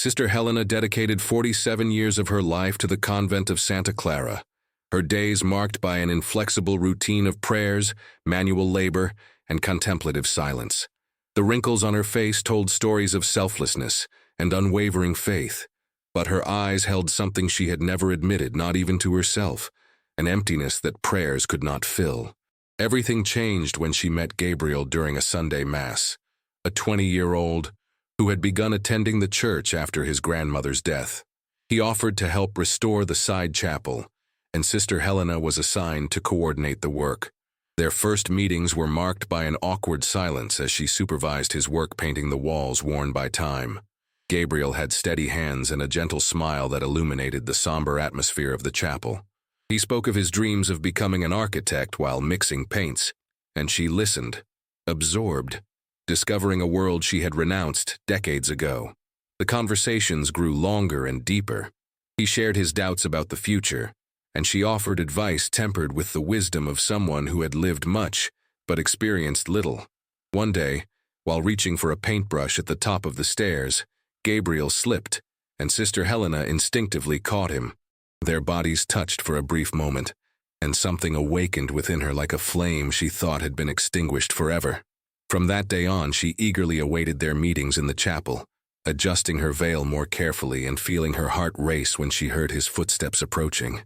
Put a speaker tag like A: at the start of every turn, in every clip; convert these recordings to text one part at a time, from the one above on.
A: Sister Helena dedicated 47 years of her life to the convent of Santa Clara, her days marked by an inflexible routine of prayers, manual labor, and contemplative silence. The wrinkles on her face told stories of selflessness and unwavering faith, but her eyes held something she had never admitted, not even to herself, an emptiness that prayers could not fill. Everything changed when she met Gabriel during a Sunday Mass, a 20-year-old who had begun attending the church after his grandmother's death. He offered to help restore the side chapel, and Sister Helena was assigned to coordinate the work. Their first meetings were marked by an awkward silence as she supervised his work painting the walls worn by time. Gabriel had steady hands and a gentle smile that illuminated the somber atmosphere of the chapel. He spoke of his dreams of becoming an architect while mixing paints, and she listened, absorbed, discovering a world she had renounced decades ago. The conversations grew longer and deeper. He shared his doubts about the future, and she offered advice tempered with the wisdom of someone who had lived much but experienced little. One day, while reaching for a paintbrush at the top of the stairs, Gabriel slipped, and Sister Helena instinctively caught him. Their bodies touched for a brief moment, and something awakened within her like a flame she thought had been extinguished forever. From that day on, she eagerly awaited their meetings in the chapel, adjusting her veil more carefully and feeling her heart race when she heard his footsteps approaching.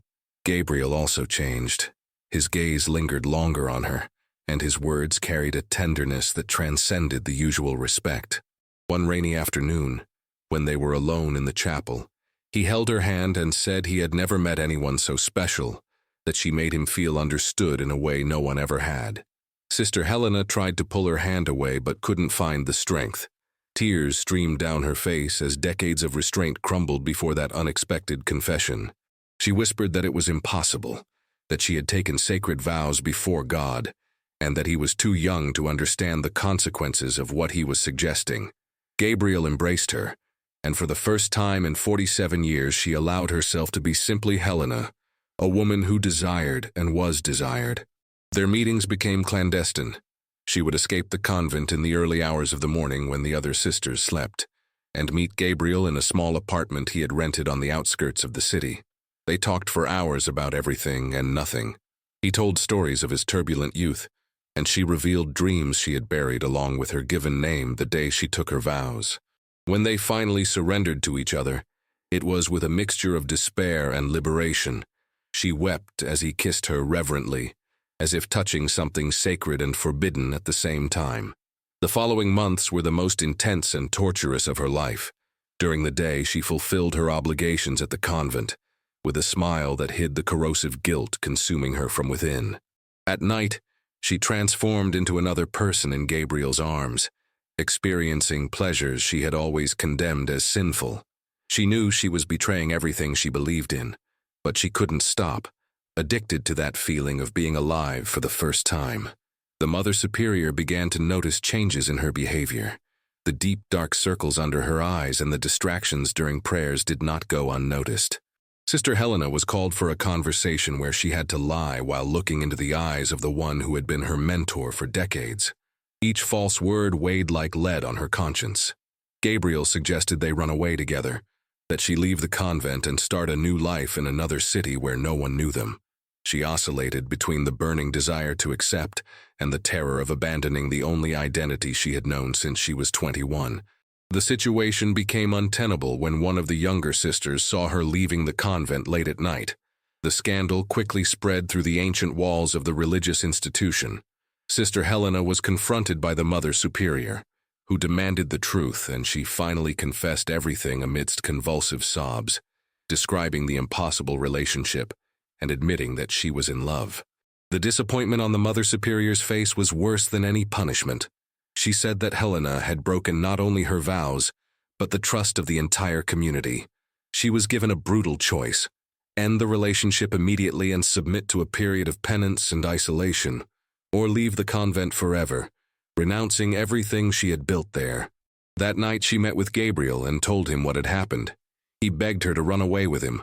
A: Gabriel also changed. His gaze lingered longer on her, and his words carried a tenderness that transcended the usual respect. One rainy afternoon, when they were alone in the chapel, he held her hand and said he had never met anyone so special, that she made him feel understood in a way no one ever had. Sister Helena tried to pull her hand away but couldn't find the strength. Tears streamed down her face as decades of restraint crumbled before that unexpected confession. She whispered that it was impossible, that she had taken sacred vows before God, and that he was too young to understand the consequences of what he was suggesting. Gabriel embraced her, and for the first time in 47 years she allowed herself to be simply Helena, a woman who desired and was desired. Their meetings became clandestine. She would escape the convent in the early hours of the morning when the other sisters slept, and meet Gabriel in a small apartment he had rented on the outskirts of the city. They talked for hours about everything and nothing. He told stories of his turbulent youth, and she revealed dreams she had buried along with her given name the day she took her vows. When they finally surrendered to each other, it was with a mixture of despair and liberation. She wept as he kissed her reverently, as if touching something sacred and forbidden at the same time. The following months were the most intense and torturous of her life. During the day, she fulfilled her obligations at the convent, with a smile that hid the corrosive guilt consuming her from within. At night, she transformed into another person in Gabriel's arms, experiencing pleasures she had always condemned as sinful. She knew she was betraying everything she believed in, but she couldn't stop, addicted to that feeling of being alive for the first time. The Mother Superior began to notice changes in her behavior. The deep, dark circles under her eyes and the distractions during prayers did not go unnoticed. Sister Helena was called for a conversation where she had to lie while looking into the eyes of the one who had been her mentor for decades. Each false word weighed like lead on her conscience. Gabriel suggested they run away together, that she leave the convent and start a new life in another city where no one knew them. She oscillated between the burning desire to accept and the terror of abandoning the only identity she had known since she was 21. The situation became untenable when one of the younger sisters saw her leaving the convent late at night. The scandal quickly spread through the ancient walls of the religious institution. Sister Helena was confronted by the Mother Superior, who demanded the truth, and she finally confessed everything amidst convulsive sobs, describing the impossible relationship and admitting that she was in love. The disappointment on the Mother Superior's face was worse than any punishment. She said that Helena had broken not only her vows, but the trust of the entire community. She was given a brutal choice: end the relationship immediately and submit to a period of penance and isolation, or leave the convent forever, renouncing everything she had built there. That night she met with Gabriel and told him what had happened. He begged her to run away with him,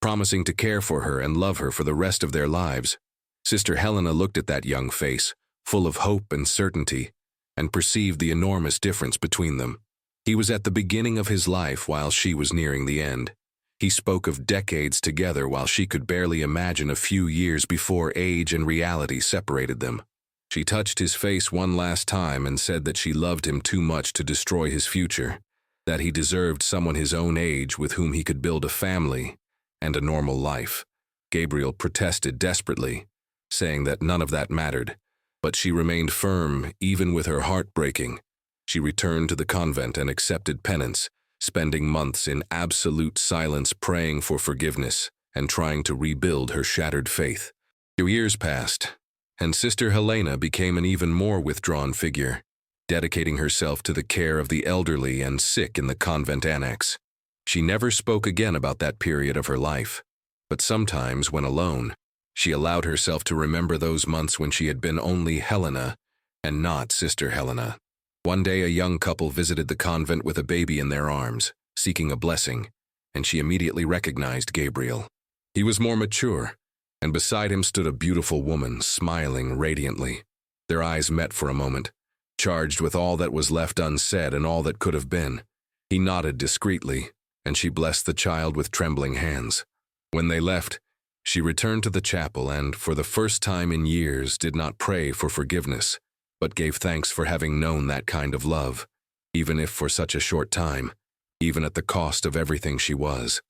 A: promising to care for her and love her for the rest of their lives. Sister Helena looked at that young face, full of hope and certainty, and perceived the enormous difference between them. He was at the beginning of his life while she was nearing the end. He spoke of decades together while she could barely imagine a few years before age and reality separated them. She touched his face one last time and said that she loved him too much to destroy his future, that he deserved someone his own age with whom he could build a family and a normal life. Gabriel protested desperately, saying that none of that mattered, but she remained firm even with her heart breaking. She returned to the convent and accepted penance, spending months in absolute silence praying for forgiveness and trying to rebuild her shattered faith. 2 years passed, and Sister Helena became an even more withdrawn figure, dedicating herself to the care of the elderly and sick in the convent annex. She never spoke again about that period of her life, but sometimes, when alone, she allowed herself to remember those months when she had been only Helena and not Sister Helena. One day a young couple visited the convent with a baby in their arms, seeking a blessing, and she immediately recognized Gabriel. He was more mature, and beside him stood a beautiful woman, smiling radiantly. Their eyes met for a moment, charged with all that was left unsaid and all that could have been. He nodded discreetly, and she blessed the child with trembling hands. When they left, she returned to the chapel and, for the first time in years, did not pray for forgiveness, but gave thanks for having known that kind of love, even if for such a short time, even at the cost of everything she was.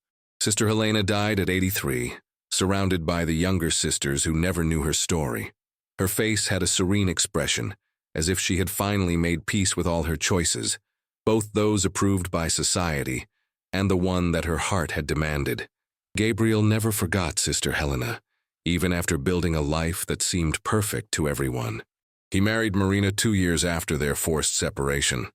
A: Sister Helena died at 83, surrounded by the younger sisters who never knew her story. Her face had a serene expression, as if she had finally made peace with all her choices, both those approved by society and the one that her heart had demanded. Gabriel never forgot Sister Helena, even after building a life that seemed perfect to everyone. He married Marina 2 years after their forced separation,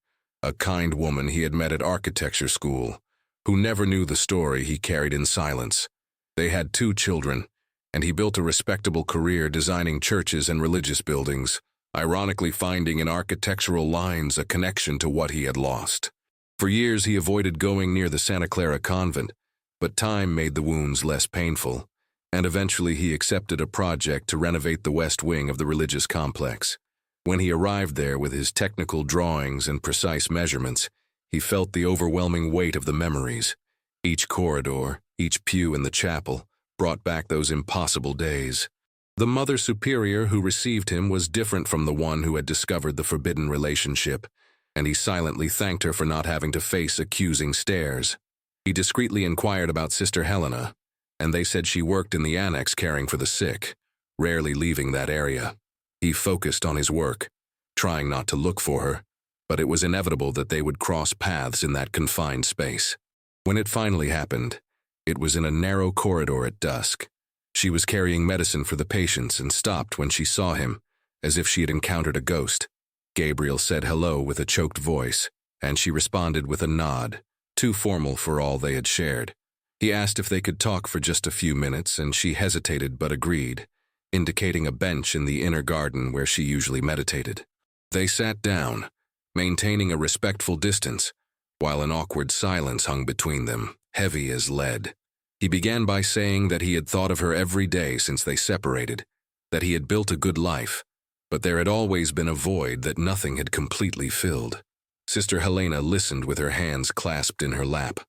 A: a kind woman he had met at architecture school, who never knew the story he carried in silence. They had 2 children, and he built a respectable career designing churches and religious buildings, ironically finding in architectural lines a connection to what he had lost. For years he avoided going near the Santa Clara convent, but time made the wounds less painful, and eventually he accepted a project to renovate the west wing of the religious complex. When he arrived there with his technical drawings and precise measurements, he felt the overwhelming weight of the memories. Each corridor, each pew in the chapel, brought back those impossible days. The Mother Superior who received him was different from the one who had discovered the forbidden relationship, and he silently thanked her for not having to face accusing stares. He discreetly inquired about Sister Helena, and they said she worked in the annex caring for the sick, rarely leaving that area. He focused on his work, trying not to look for her, but it was inevitable that they would cross paths in that confined space. When it finally happened, it was in a narrow corridor at dusk. She was carrying medicine for the patients and stopped when she saw him, as if she had encountered a ghost. Gabriel said hello with a choked voice, and she responded with a nod, too formal for all they had shared. He asked if they could talk for just a few minutes, and she hesitated but agreed, indicating a bench in the inner garden where she usually meditated. They sat down, maintaining a respectful distance, while an awkward silence hung between them, heavy as lead. He began by saying that he had thought of her every day since they separated, that he had built a good life, but there had always been a void that nothing had completely filled. Sister Helena listened with her hands clasped in her lap,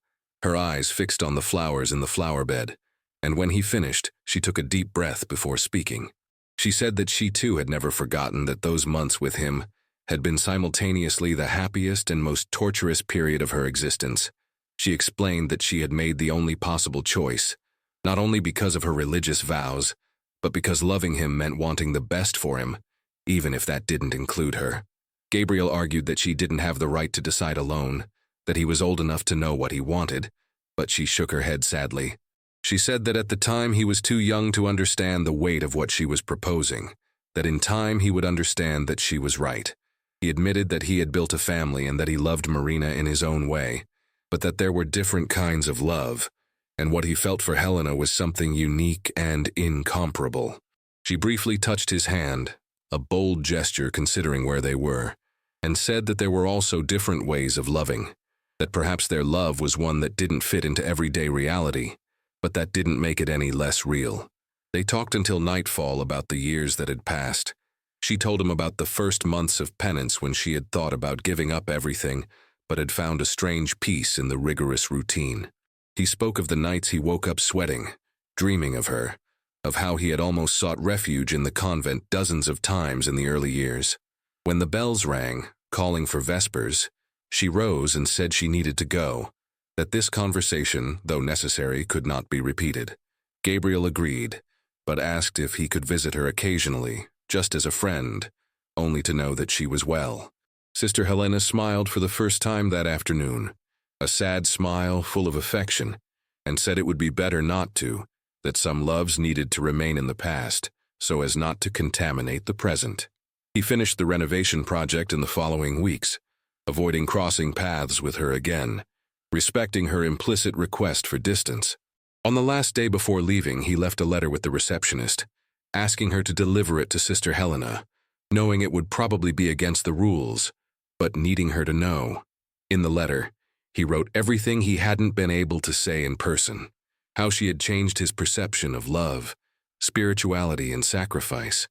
A: her eyes fixed on the flowers in the flower bed, and when he finished, she took a deep breath before speaking. She said that she too had never forgotten that those months with him had been simultaneously the happiest and most torturous period of her existence. She explained that she had made the only possible choice, not only because of her religious vows, but because loving him meant wanting the best for him, even if that didn't include her. Gabriel argued that she didn't have the right to decide alone, that he was old enough to know what he wanted, but she shook her head sadly. She said that at the time he was too young to understand the weight of what she was proposing, that in time he would understand that she was right. He admitted that he had built a family and that he loved Marina in his own way, but that there were different kinds of love, and what he felt for Helena was something unique and incomparable. She briefly touched his hand, a bold gesture considering where they were, and said that there were also different ways of loving, that perhaps their love was one that didn't fit into everyday reality, but that didn't make it any less real. They talked until nightfall about the years that had passed. She told him about the first months of penance when she had thought about giving up everything, but had found a strange peace in the rigorous routine. He spoke of the nights he woke up sweating, dreaming of her, of how he had almost sought refuge in the convent dozens of times in the early years. When the bells rang, calling for vespers, she rose and said she needed to go, that this conversation, though necessary, could not be repeated. Gabriel agreed, but asked if he could visit her occasionally, just as a friend, only to know that she was well. Sister Helena smiled for the first time that afternoon, a sad smile full of affection, and said it would be better not to, that some loves needed to remain in the past, so as not to contaminate the present. He finished the renovation project in the following weeks, avoiding crossing paths with her again, respecting her implicit request for distance. On the last day before leaving, he left a letter with the receptionist, asking her to deliver it to Sister Helena, knowing it would probably be against the rules, but needing her to know. In the letter, he wrote everything he hadn't been able to say in person, how she had changed his perception of love, spirituality, and sacrifice,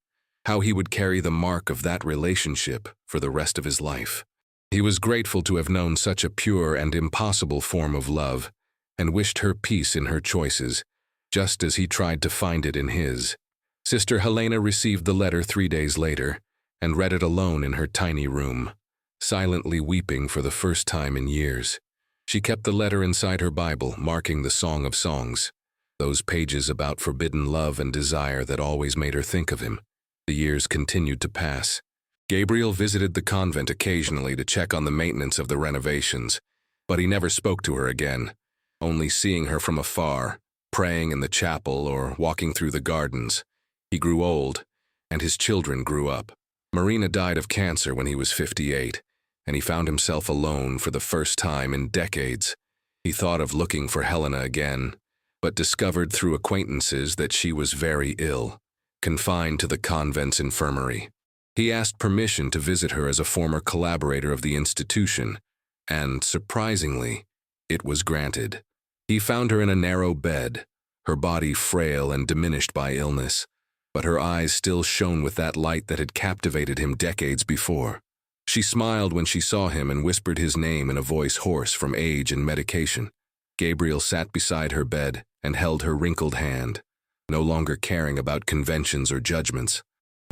A: how he would carry the mark of that relationship for the rest of his life. He was grateful to have known such a pure and impossible form of love, and wished her peace in her choices, just as he tried to find it in his. Sister Helena received the letter 3 days later, and read it alone in her tiny room, silently weeping for the first time in years. She kept the letter inside her Bible, marking the Song of Songs, those pages about forbidden love and desire that always made her think of him. The years continued to pass. Gabriel visited the convent occasionally to check on the maintenance of the renovations, but he never spoke to her again, only seeing her from afar, praying in the chapel or walking through the gardens. He grew old, and his children grew up. Marina died of cancer when he was 58, and he found himself alone for the first time in decades. He thought of looking for Helena again, but discovered through acquaintances that she was very ill, confined to the convent's infirmary. He asked permission to visit her as a former collaborator of the institution, and, surprisingly, it was granted. He found her in a narrow bed, her body frail and diminished by illness, but her eyes still shone with that light that had captivated him decades before. She smiled when she saw him and whispered his name in a voice hoarse from age and medication. Gabriel sat beside her bed and held her wrinkled hand, no longer caring about conventions or judgments.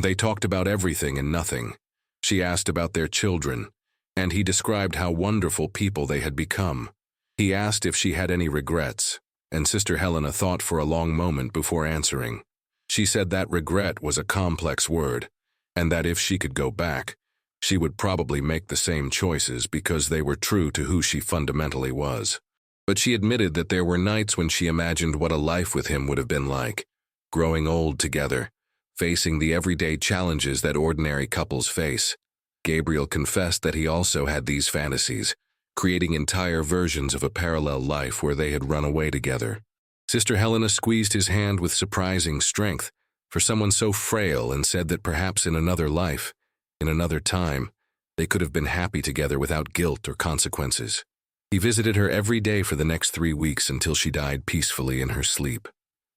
A: They talked about everything and nothing. She asked about their children, and he described how wonderful people they had become. He asked if she had any regrets, and Sister Helena thought for a long moment before answering. She said that regret was a complex word, and that if she could go back, she would probably make the same choices because they were true to who she fundamentally was. But she admitted that there were nights when she imagined what a life with him would have been like, growing old together, facing the everyday challenges that ordinary couples face. Gabriel confessed that he also had these fantasies, creating entire versions of a parallel life where they had run away together. Sister Helena squeezed his hand with surprising strength for someone so frail and said that perhaps in another life, in another time, they could have been happy together without guilt or consequences. He visited her every day for the next 3 weeks until she died peacefully in her sleep.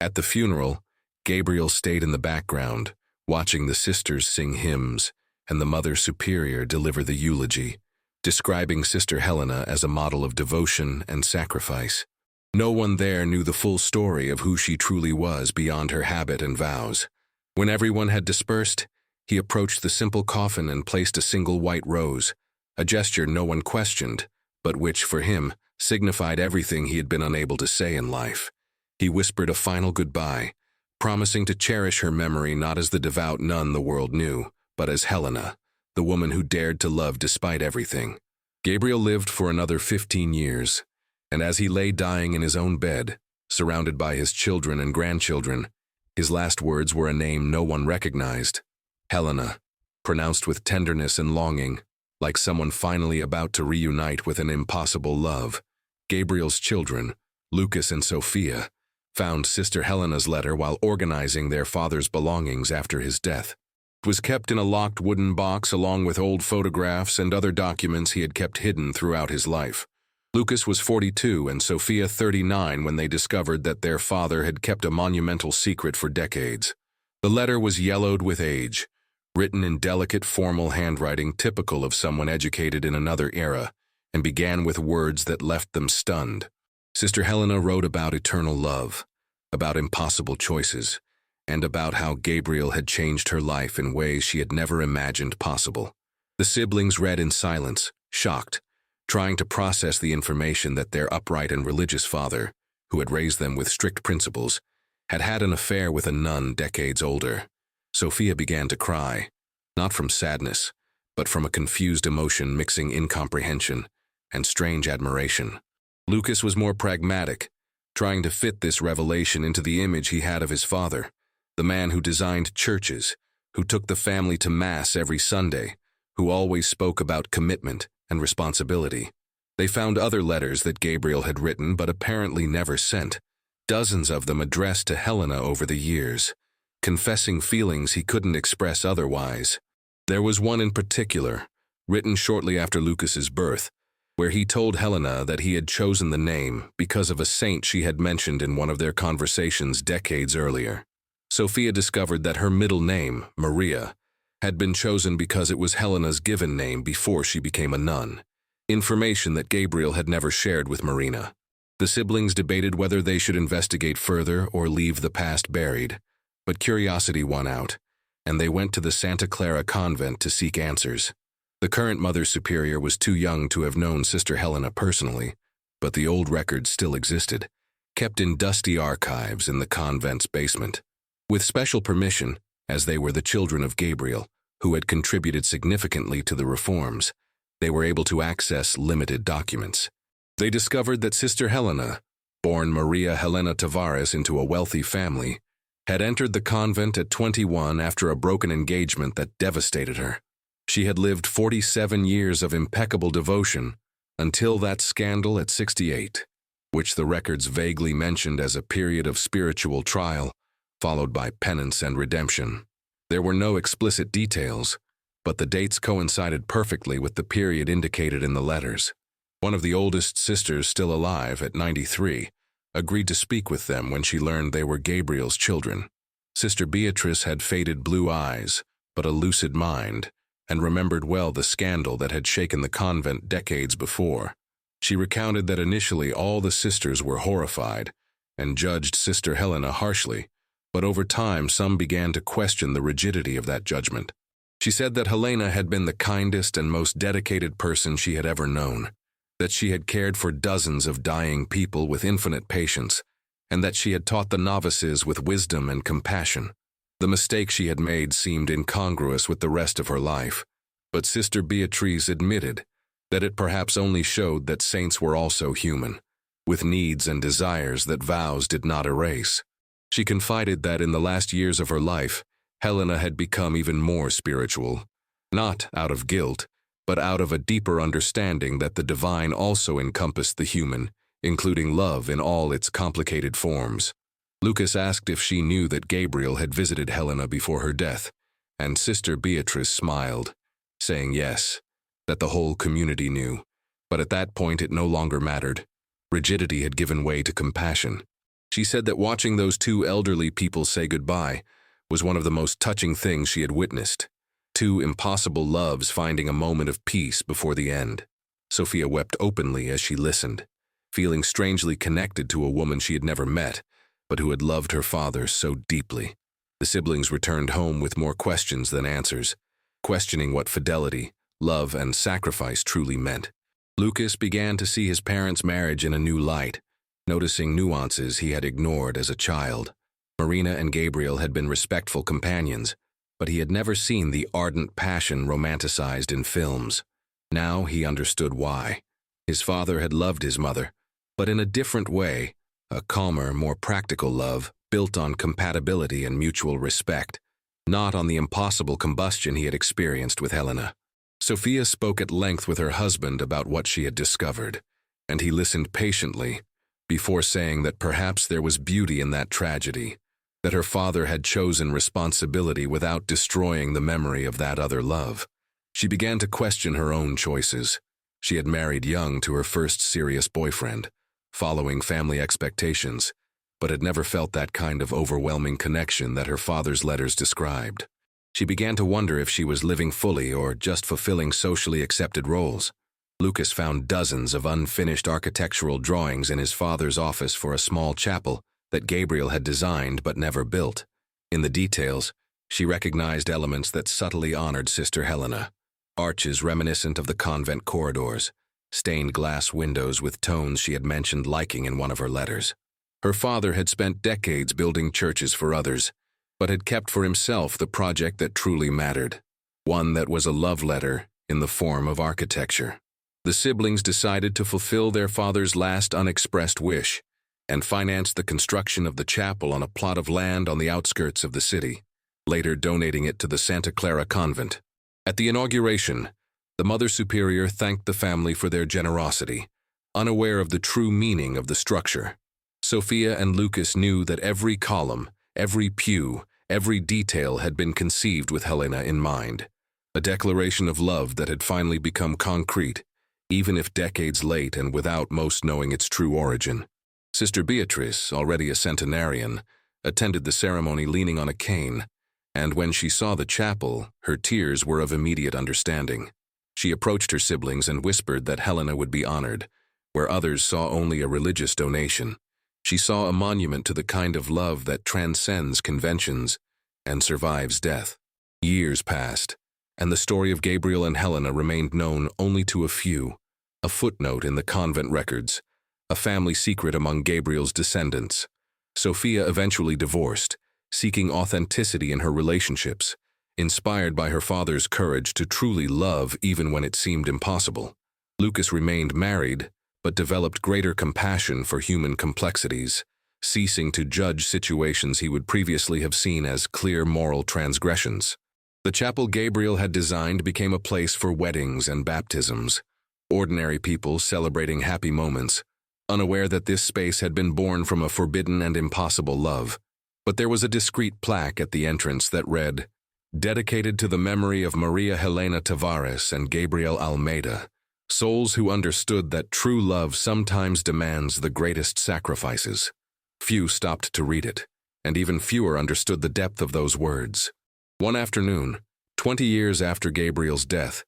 A: At the funeral, Gabriel stayed in the background, watching the sisters sing hymns and the Mother Superior deliver the eulogy, describing Sister Helena as a model of devotion and sacrifice. No one there knew the full story of who she truly was beyond her habit and vows. When everyone had dispersed, he approached the simple coffin and placed a single white rose, a gesture no one questioned, but which, for him, signified everything he had been unable to say in life. He whispered a final goodbye, promising to cherish her memory not as the devout nun the world knew, but as Helena, the woman who dared to love despite everything. Gabriel lived for another 15 years, and as he lay dying in his own bed, surrounded by his children and grandchildren, his last words were a name no one recognized, Helena, pronounced with tenderness and longing, like someone finally about to reunite with an impossible love. Gabriel's children, Lucas and Sophia, found Sister Helena's letter while organizing their father's belongings after his death. It was kept in a locked wooden box along with old photographs and other documents he had kept hidden throughout his life. Lucas was 42 and Sophia 39 when they discovered that their father had kept a monumental secret for decades. The letter was yellowed with age, written in delicate formal handwriting typical of someone educated in another era, and began with words that left them stunned. Sister Helena wrote about eternal love, about impossible choices, and about how Gabriel had changed her life in ways she had never imagined possible. The siblings read in silence, shocked, trying to process the information that their upright and religious father, who had raised them with strict principles, had had an affair with a nun decades older. Sophia began to cry, not from sadness, but from a confused emotion mixing incomprehension and strange admiration. Lucas was more pragmatic, trying to fit this revelation into the image he had of his father, the man who designed churches, who took the family to Mass every Sunday, who always spoke about commitment and responsibility. They found other letters that Gabriel had written but apparently never sent, dozens of them addressed to Helena over the years, confessing feelings he couldn't express otherwise. There was one in particular, written shortly after Lucas's birth, where he told Helena that he had chosen the name because of a saint she had mentioned in one of their conversations decades earlier. Sophia discovered that her middle name, Maria, had been chosen because it was Helena's given name before she became a nun, information that Gabriel had never shared with Marina. The siblings debated whether they should investigate further or leave the past buried, but curiosity won out, and they went to the Santa Clara convent to seek answers. The current Mother Superior was too young to have known Sister Helena personally, but the old records still existed, kept in dusty archives in the convent's basement. With special permission, as they were the children of Gabriel, who had contributed significantly to the reforms, they were able to access limited documents. They discovered that Sister Helena, born Maria Helena Tavares into a wealthy family, had entered the convent at 21 after a broken engagement that devastated her. She had lived 47 years of impeccable devotion until that scandal at 68, which the records vaguely mentioned as a period of spiritual trial, followed by penance and redemption. There were no explicit details, but the dates coincided perfectly with the period indicated in the letters. One of the oldest sisters still alive, at 93, agreed to speak with them when she learned they were Gabriel's children. Sister Beatrice had faded blue eyes, but a lucid mind, and remembered well the scandal that had shaken the convent decades before. She recounted that initially all the sisters were horrified and judged Sister Helena harshly, but over time some began to question the rigidity of that judgment. She said that Helena had been the kindest and most dedicated person she had ever known, that she had cared for dozens of dying people with infinite patience, and that she had taught the novices with wisdom and compassion. The mistake she had made seemed incongruous with the rest of her life, but Sister Beatrice admitted that it perhaps only showed that saints were also human, with needs and desires that vows did not erase. She confided that in the last years of her life, Helena had become even more spiritual, not out of guilt, but out of a deeper understanding that the divine also encompassed the human, including love in all its complicated forms. Lucas asked if she knew that Gabriel had visited Helena before her death, and Sister Beatrice smiled, saying yes, that the whole community knew, but at that point it no longer mattered. Rigidity had given way to compassion. She said that watching those two elderly people say goodbye was one of the most touching things she had witnessed. Two impossible loves finding a moment of peace before the end. Sophia wept openly as she listened, feeling strangely connected to a woman she had never met, but who had loved her father so deeply. The siblings returned home with more questions than answers, questioning what fidelity, love, and sacrifice truly meant. Lucas began to see his parents' marriage in a new light, noticing nuances he had ignored as a child. Marina and Gabriel had been respectful companions, but he had never seen the ardent passion romanticized in films. Now he understood why. His father had loved his mother, but in a different way, a calmer, more practical love built on compatibility and mutual respect, not on the impossible combustion he had experienced with Helena. Sophia spoke at length with her husband about what she had discovered, and he listened patiently before saying that perhaps there was beauty in that tragedy, that her father had chosen responsibility without destroying the memory of that other love. She began to question her own choices. She had married young to her first serious boyfriend, following family expectations, but had never felt that kind of overwhelming connection that her father's letters described. She began to wonder if she was living fully or just fulfilling socially accepted roles. Lucas found dozens of unfinished architectural drawings in his father's office for a small chapel that Gabriel had designed but never built. In the details, she recognized elements that subtly honored Sister Helena: arches reminiscent of the convent corridors, stained glass windows with tones she had mentioned liking in one of her letters. Her father had spent decades building churches for others, but had kept for himself the project that truly mattered, one that was a love letter in the form of architecture. The siblings decided to fulfill their father's last unexpressed wish and financed the construction of the chapel on a plot of land on the outskirts of the city, later donating it to the Santa Clara Convent. At the inauguration, the Mother Superior thanked the family for their generosity, unaware of the true meaning of the structure. Sophia and Lucas knew that every column, every pew, every detail had been conceived with Helena in mind, a declaration of love that had finally become concrete, even if decades late and without most knowing its true origin. Sister Beatrice, already a centenarian, attended the ceremony leaning on a cane, and when she saw the chapel, her tears were of immediate understanding. She approached her siblings and whispered that Helena would be honored, where others saw only a religious donation. She saw a monument to the kind of love that transcends conventions and survives death. Years passed, and the story of Gabriel and Helena remained known only to a few, a footnote in the convent records, a family secret among Gabriel's descendants. Sophia eventually divorced, seeking authenticity in her relationships, inspired by her father's courage to truly love even when it seemed impossible. Lucas remained married, but developed greater compassion for human complexities, ceasing to judge situations he would previously have seen as clear moral transgressions. The chapel Gabriel had designed became a place for weddings and baptisms, ordinary people celebrating happy moments, unaware that this space had been born from a forbidden and impossible love. But there was a discreet plaque at the entrance that read, "Dedicated to the memory of Maria Helena Tavares and Gabriel Almeida, souls who understood that true love sometimes demands the greatest sacrifices." Few stopped to read it, and even fewer understood the depth of those words. One afternoon, 20 years after Gabriel's death,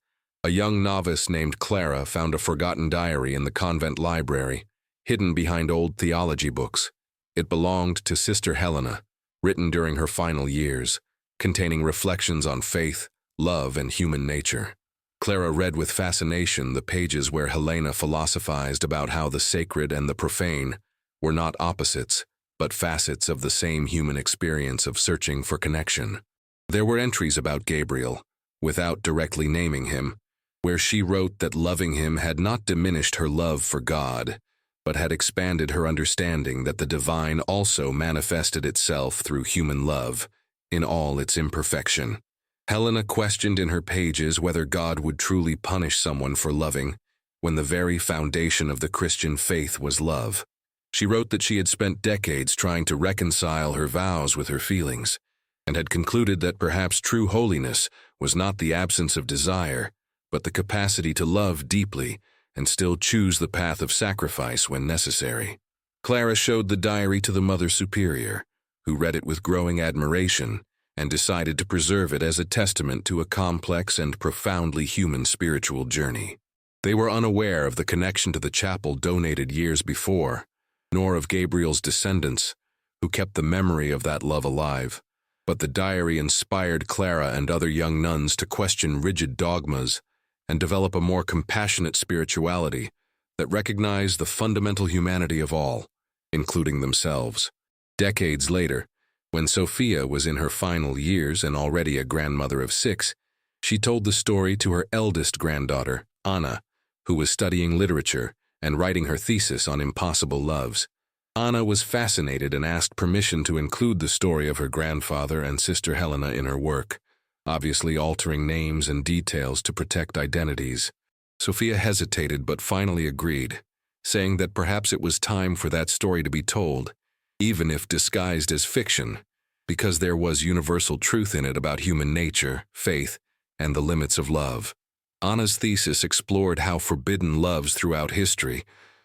A: a young novice named Clara found a forgotten diary in the convent library, hidden behind old theology books. It belonged to Sister Helena, written during her final years, containing reflections on faith, love, and human nature. Clara read with fascination the pages where Helena philosophized about how the sacred and the profane were not opposites, but facets of the same human experience of searching for connection. There were entries about Gabriel, without directly naming him, where she wrote that loving him had not diminished her love for God, but had expanded her understanding that the divine also manifested itself through human love, in all its imperfection. Helena questioned in her pages whether God would truly punish someone for loving, when the very foundation of the Christian faith was love. She wrote that she had spent decades trying to reconcile her vows with her feelings, and had concluded that perhaps true holiness was not the absence of desire, but the capacity to love deeply and still choose the path of sacrifice when necessary. Clara showed the diary to the Mother Superior, who read it with growing admiration and decided to preserve it as a testament to a complex and profoundly human spiritual journey. They were unaware of the connection to the chapel donated years before, nor of Gabriel's descendants, who kept the memory of that love alive. But the diary inspired Clara and other young nuns to question rigid dogmas and develop a more compassionate spirituality that recognized the fundamental humanity of all, including themselves. Decades later, when Sophia was in her final years and already a grandmother of 6, she told the story to her eldest granddaughter, Anna, who was studying literature and writing her thesis on impossible loves. Anna was fascinated and asked permission to include the story of her grandfather and Sister Helena in her work, obviously altering names and details to protect identities. Sophia hesitated but finally agreed, saying that perhaps it was time for that story to be told, even if disguised as fiction, because there was universal truth in it about human nature, faith, and the limits of love. Anna's thesis explored how forbidden loves throughout history,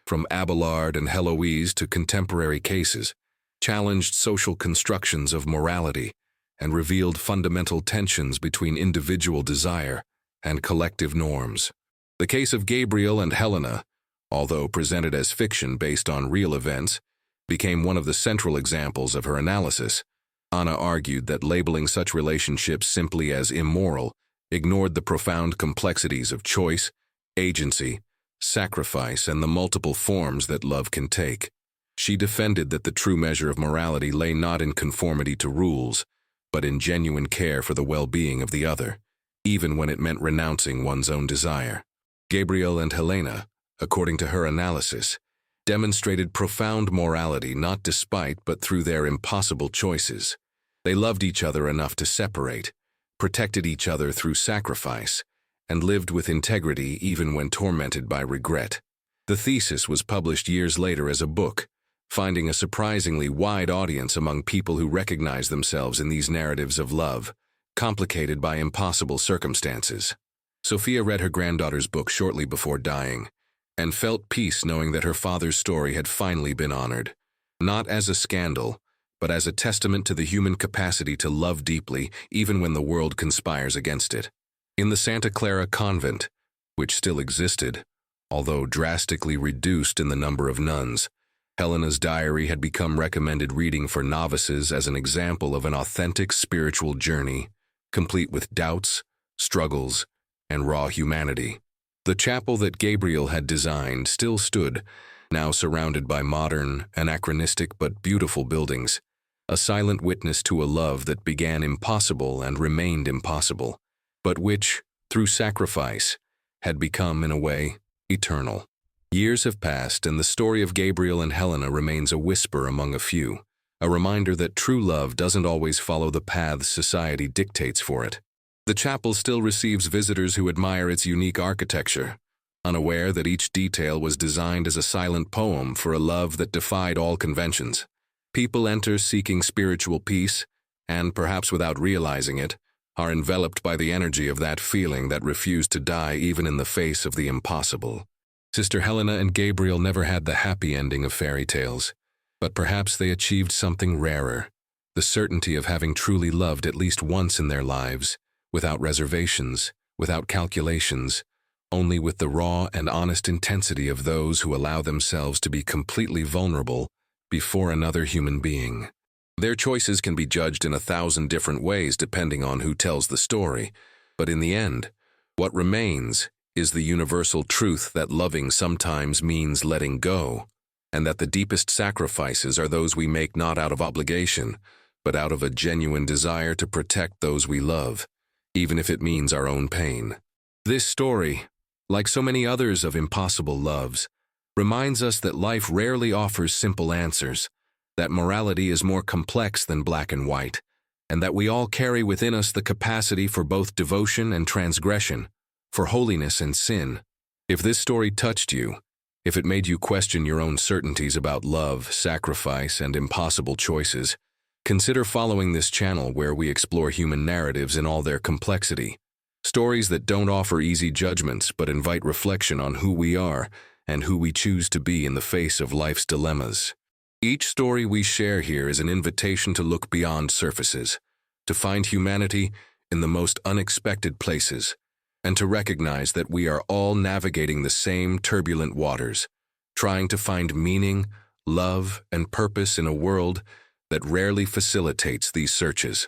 A: from Abelard and Heloise to contemporary cases, challenged social constructions of morality and revealed fundamental tensions between individual desire and collective norms. The case of Gabriel and Helena, although presented as fiction based on real events, became one of the central examples of her analysis. Anna argued that labeling such relationships simply as immoral ignored the profound complexities of choice, agency, sacrifice, and the multiple forms that love can take. She defended that the true measure of morality lay not in conformity to rules, but in genuine care for the well-being of the other, even when it meant renouncing one's own desire. Gabriel and Helena, according to her analysis, demonstrated profound morality not despite but through their impossible choices. They loved each other enough to separate, protected each other through sacrifice, and lived with integrity even when tormented by regret. The thesis was published years later as a book, finding a surprisingly wide audience among people who recognize themselves in these narratives of love, complicated by impossible circumstances. Sophia read her granddaughter's book shortly before dying, and felt peace knowing that her father's story had finally been honored, not as a scandal, but as a testament to the human capacity to love deeply even when the world conspires against it. In the Santa Clara convent, which still existed, although drastically reduced in the number of nuns, Helena's diary had become recommended reading for novices as an example of an authentic spiritual journey, complete with doubts, struggles, and raw humanity. The chapel that Gabriel had designed still stood, now surrounded by modern, anachronistic but beautiful buildings, a silent witness to a love that began impossible and remained impossible, but which, through sacrifice, had become, in a way, eternal. Years have passed, and the story of Gabriel and Helena remains a whisper among a few, a reminder that true love doesn't always follow the paths society dictates for it. The chapel still receives visitors who admire its unique architecture, unaware that each detail was designed as a silent poem for a love that defied all conventions. People enter seeking spiritual peace, and, perhaps without realizing it, are enveloped by the energy of that feeling that refused to die even in the face of the impossible. Sister Helena and Gabriel never had the happy ending of fairy tales, but perhaps they achieved something rarer, the certainty of having truly loved at least once in their lives, without reservations, without calculations, only with the raw and honest intensity of those who allow themselves to be completely vulnerable before another human being. Their choices can be judged in 1,000 different ways depending on who tells the story, but in the end, what remains is the universal truth that loving sometimes means letting go, and that the deepest sacrifices are those we make not out of obligation, but out of a genuine desire to protect those we love, even if it means our own pain. This story, like so many others of impossible loves, reminds us that life rarely offers simple answers, that morality is more complex than black and white, and that we all carry within us the capacity for both devotion and transgression, for holiness and sin. If this story touched you, if it made you question your own certainties about love, sacrifice, and impossible choices, consider following this channel where we explore human narratives in all their complexity. Stories that don't offer easy judgments but invite reflection on who we are and who we choose to be in the face of life's dilemmas. Each story we share here is an invitation to look beyond surfaces, to find humanity in the most unexpected places, and to recognize that we are all navigating the same turbulent waters, trying to find meaning, love, and purpose in a world that rarely facilitates these searches.